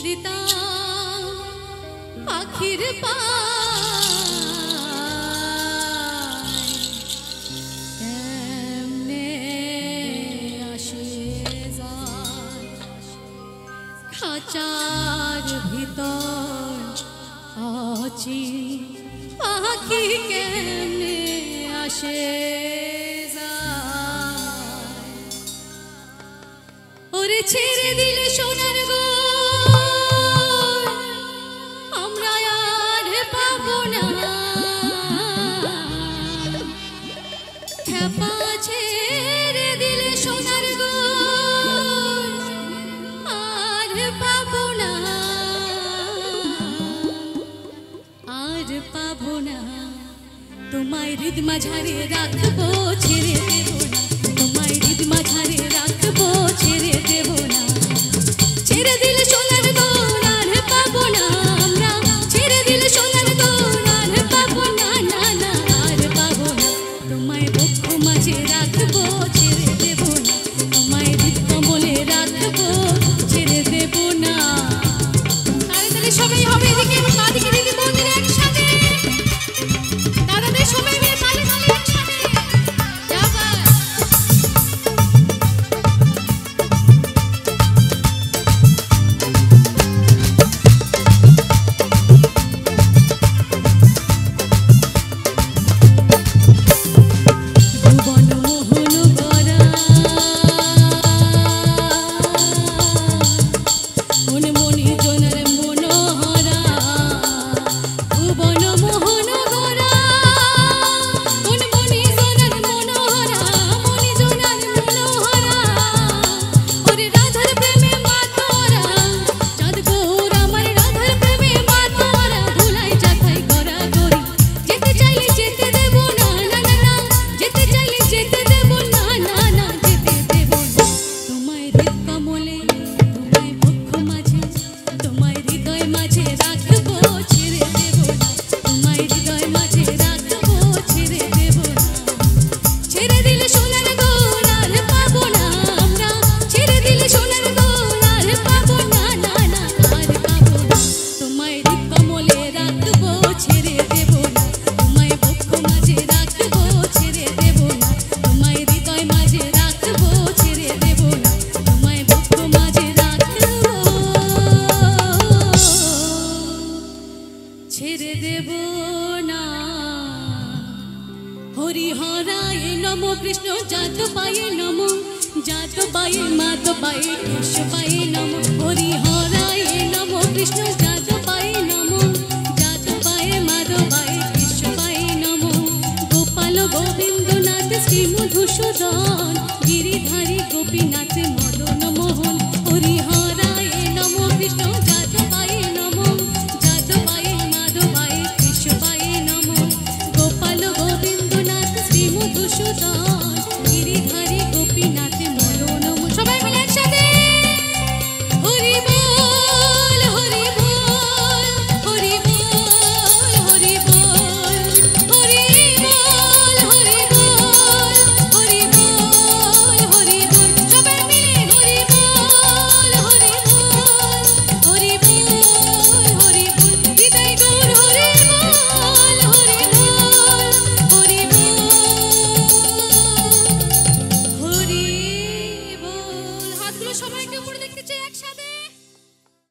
দিতাম পাখির পায় কেমনে আসে যায় খাঁচার ভিতর আছি পাখি কেমনে আসে ওরে ছেড়ে দিলে সোনার গো আমরা আর পাবো না খেপা ছেড়ে দিলে সোনার গো আর পাবো না আর পাবো না তোমায় হৃদ মাঝারে রাখবো ছেড়ে দেব না তোমায় হৃদ মাঝারে রাখবো ছেড়ে দেব না ছেড়ে দিলে সোনার গোর আর পাবো না আমরা ছেড়ে দিলে সোনার গোর আর পাবো না না না আর পাবো না তোমায় বক্ষ মাঝে রাখবো ছেড়ে দেব না তোমায় হৃদ কমলে রাখবো ছেড়ে দেব না আরে তাহলে সবাই হবে এদিকে এবং বাদিকে দিদি বন্ধুরা একসাথে দাদাদের সবাই মিলে তালে তালে একসাথে যাবা ছেড়ে দেব না হরি হরায় নমো কৃষ্ণ যাত পায়ে নমো যাত পায়ে মাত পায়ে কৃষ্ণ পায়ে নমো হরি হরায় নমো কৃষ্ণ যাত পায়ে নমো যাত পায়ে মাত পায়ে কৃষ্ণ পায়ে নমো গোপাল গোবিন্দনাথ শ্রী মধুসূদন গিরিধারী গোপীনাথ মদন মোহন হরি হরায় নমো কৃষ্ণ যাত পায়ে নমো যাত পায়ে গিরিধারী গোপীনাথ মদন সবাই মিলে একসাথে হরি বল হরি বল হরি বল হরি বল হরি বল হরি বল হরি বল হরি বল সবাই মিলে হরি বল হরি বল হরি বল হরি বল হৃদয় গৌর হরি বল হরি বল হরি বল হরি বল হাতগুলো সবাইকে উপরে